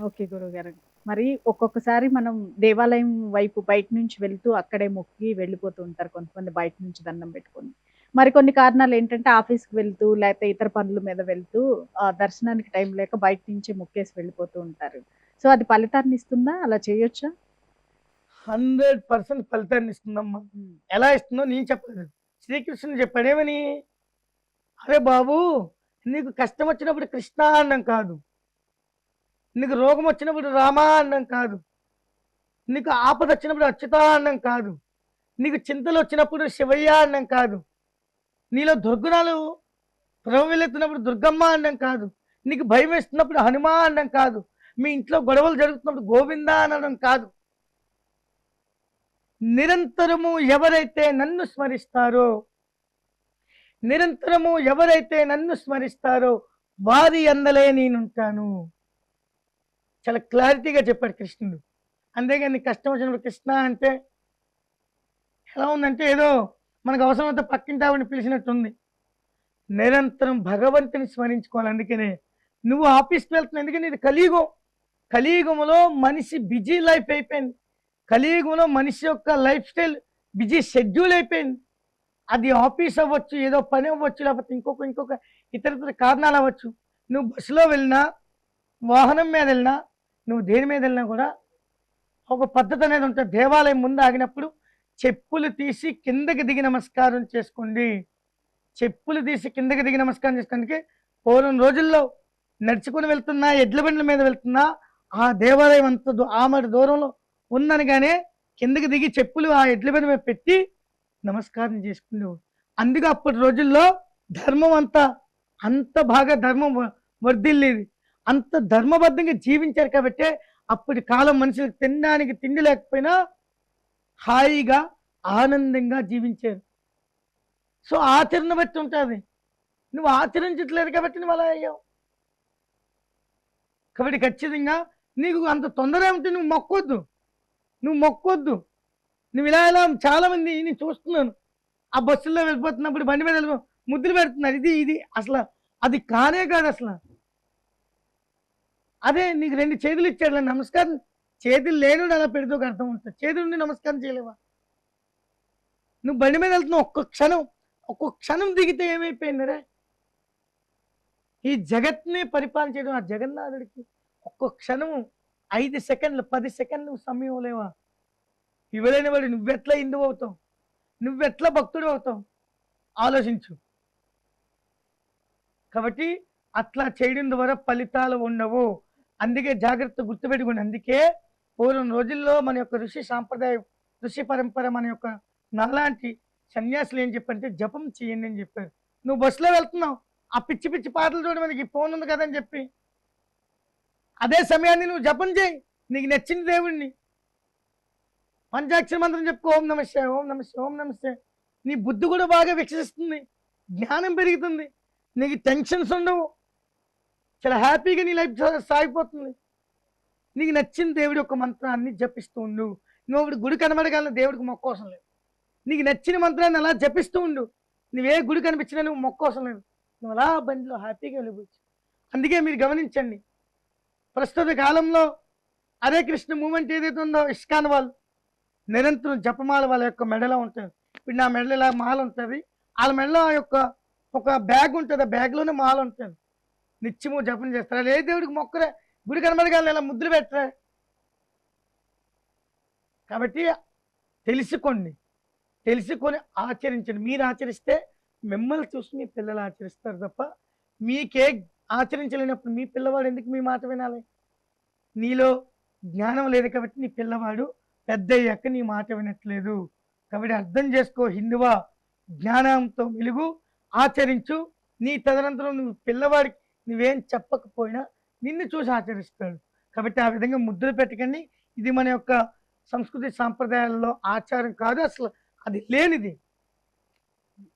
Okay గురువుగారు. మరి ఒక్కొక్కసారి మనం దేవాలయం వైపు బయట నుంచి వెళ్తూ అక్కడే మొక్కి వెళ్ళిపోతూ ఉంటారు కొంతమంది బయట నుంచి దండం పెట్టుకొని. మరికొన్ని కారణాలేంటంటే ఆఫీస్‌కి వెళ్తూ లేతే ఇతర పనుల మీద వెళ్తూ దర్శనానికి టైం లేక బయట నుంచే మొక్కేసి వెళ్ళిపోతూ ఉంటారు. సో, అది ఫలితాన్నిస్తుందా? అలా చేయొచ్చా? 100% ఫలితాన్ని ఇస్తుందమ్మా. హ్మ్. ఎలా ఇస్తుందో నేను చెప్పలేదు. శ్రీకృష్ణుడు చెప్పాడు ఏమని? "అరే బాబు! నీకు కష్టం వచ్చినప్పుడు కృష్ణ అనడం కాదు. నీకు రోగం వచ్చినప్పుడు రామ అనడం కాదు. నీకు ఆపదొచ్చినప్పుడు అచ్యుత అనడం కాదు. నీకు చింతలొచ్చినప్పుడు శివయ్య అనడం కాదు. నీలో దుర్గుణాలు ప్రవహిల్లుతున్నప్పుడు దుర్గమ్మ అనడం కాదు. నీకు భయమేస్తున్నప్పుడు హనుమా అనడం కాదు. మీ ఇంట్లో గొడవలు జరుగుతున్నప్పుడు గోవిందా అనడం కాదు. నిరంతరము ఎవరైతే నన్ను స్మరిస్తారో, నిరంతరము ఎవరైతే నన్ను స్మరిస్తారో వారి యందలే నేనుంటాను." చాలా క్లారిటీగా చెప్పాడు కృష్ణుడు. అంతేగాని కష్టం వచ్చినప్పుడు కృష్ణ అంటే ఎలా ఉందంటే ఏదో మనకు అవసరమైతే పక్కింటి ఆవిడని పిలిచినట్టుంది. నిరంతరం భగవంతుని స్మరించుకోవాలి. అందుకనే నువ్వు ఆఫీస్‌కి వెళ్తున్నావు. ఎందుకంటే ఇది కలియుగం. కలియుగంలో మనిషి బిజీ లైఫ్ అయిపోయింది. కలియుగంలో మనిషి యొక్క లైఫ్ స్టైల్ బిజీ షెడ్యూల్ అయిపోయింది. అది ఆఫీస్ అవ్వచ్చు, ఏదో పని అవ్వచ్చు, లేకపోతే ఇంకొక ఇతరితర కారణాలు అవ్వచ్చు. నువ్వు బస్సులో వెళ్ళినా, వాహనం మీద వెళ్ళినా, నువ్వు దేని మీద వెళ్ళినా కూడా ఒక పద్ధతి అనేది ఉంటుంది. దేవాలయం ముందు ఆగినప్పుడు చెప్పులు తీసి కిందకి దిగి నమస్కారం చేసుకోండి. చెప్పులు తీసి కిందకి దిగి నమస్కారం చేసుకోవడానికి పూర్వం రోజుల్లో నడుచుకొని వెళ్తున్నా, ఎడ్ల బండ్ల మీద వెళ్తున్నా, ఆ దేవాలయం అంత ఆమడ దూరంలో ఉందనగానే కిందకి దిగి చెప్పులు ఆ ఎడ్ల బండి మీద పెట్టి నమస్కారం చేసుకునేవారు. అందుకే అప్పటి రోజుల్లో ధర్మం అంత బాగా ధర్మం వర్ధిల్లేది. అంత ధర్మబద్ధంగా జీవించారు కాబట్టే అప్పటి కాలం మనుషులకు తినడానికి తిండి లేకపోయినా హాయిగా, ఆనందంగా జీవించారు. సో, ఆచరణ బట్టి ఉంటది. నువ్వు ఆచరించట్లేదు కాబట్టి నువ్వు అలా అయ్యావు. కాబట్టి ఖచ్చితంగా నీకు అంత తొందర ఏమిటి నువ్వు మొక్కొద్దు. నువ్వు మొక్కొద్దు. నువ్వు ఇలా చాలామంది నేను చూస్తున్నాను. ఆ బస్సుల్లో వెళ్ళిపోతున్నప్పుడు బండి మీద ముద్దులు పెడుతున్నారు. ఇది అసల అది కానే కాదసల. అదే నీకు 2 చేతులు ఇచ్చాడులే నమస్కారం చేతులు లేనోడు అలా పెడితే ఒక అర్థం ఉంటది. చేతులుండి నమస్కారం చేయలేవా? నువ్వు బండి మీద వెళ్తున్నావు ఒక్క క్షణం దిగితే ఏమైపోయిందిరా? ఈ జగత్‌ని పరిపాలన చేయడం ఆ జగన్నాథుడికి ఒక్క క్షణము 5 సెకండ్లు, 10 సెకండ్లు సమయం ఇవ్వలేవా? ఇవ్వలేని వాడు నువ్వెట్లా హిందువవుతావు? నువ్వెట్లా భక్తుడివవుతావు? ఆలోచించు. కాబట్టి అట్లా చేయడం ద్వారా ఫలితాలు ఉండవు. అందుకే జాగ్రత్తగా గుర్తుపెట్టుకోండి. అందుకే పూర్వం రోజుల్లో మన యొక్క ఋషి సాంప్రదాయం, ఋషి పరంపర మన యొక్క నాలాంటి సన్యాసులు ఏం చెప్పారంటే జపం చేయండి అని చెప్పారు. నువ్వు బస్సులో వెళ్తున్నావు. ఆ పిచ్చి పిచ్చి పాటలు చూడడానికి ఈ ఫోన్ ఉంది కదా అని చెప్పి అదే సమయాన్ని నువ్వు జపం చేయి. నీకు నచ్చిన దేవుడిని పంచాక్షరి మంత్రం చెప్పుకో. ఓం నమః ఓం నమః ఓం నమః. నీ బుద్ధి కూడా బాగా వికసిస్తుంది. జ్ఞానం పెరుగుతుంది. నీకు టెన్షన్స్ ఉండవు. చాలా హ్యాపీగా నీ లైఫ్ సాగిపోతుంది. నీకు నచ్చిన దేవుడి యొక్క మంత్రాన్ని జపిస్తూ ఉండు. నువ్వు ఒకటి గుడి కనబడగల దేవుడికి మొక్కోసం లేదు. నీకు నచ్చిన మంత్రాన్ని అలా జపిస్తూ ఉండు. నువ్వే గుడి కనిపించినా నువ్వు మొక్కోసం లేదు. నువ్వు అలా బండిలో హ్యాపీగా వెళ్ళిపోవచ్చు. అందుకే మీరు గమనించండి. ప్రస్తుత కాలంలో హరే కృష్ణ మూమెంట్ ఏదైతే ఉందో ఇస్కాన్ వాళ్ళు నిరంతరం జపమాల వాళ్ళ యొక్క మెడలో ఉంటుంది. ఇప్పుడు నా మెడలో ఇలా మాల ఉంటుంది. వాళ్ళ మెడలో ఆ యొక్క ఒక బ్యాగ్ ఉంటుంది. ఆ బ్యాగ్లోనే మాల ఉంటుంది. నిత్యము జపం చేస్తారు. అది ఏ దేవుడికి మొక్కరే గుడి కనబడగానే ఇలా ముద్దులు పెట్టరా. కాబట్టి తెలుసుకోండి. తెలుసుకొని ఆచరించండి. మీరు ఆచరిస్తే మిమ్మల్ని చూసి మీ పిల్లలు ఆచరిస్తారు తప్ప మీకే ఆచరించలేనప్పుడు మీ పిల్లవాడు ఎందుకు మీ మాట వినాలి? నీలో జ్ఞానం లేదు కాబట్టి నీ పిల్లవాడు పెద్దయ్యాక నీ మాట వినట్లేదు. కాబట్టి అర్థం చేసుకో హిందువా, జ్ఞానంతో వెలుగు, ఆచరించు. నీ తదనంతరం నువ్వు పిల్లవాడికి నువ్వేం చెప్పకపోయినా నిన్ను చూసి ఆచరిస్తాడు. కాబట్టి ఆ విధంగా ముద్దులు పెట్టకండి. ఇది మన యొక్క సంస్కృతి సాంప్రదాయాల్లో ఆచారం కాదు. అసలు అది లేనిది.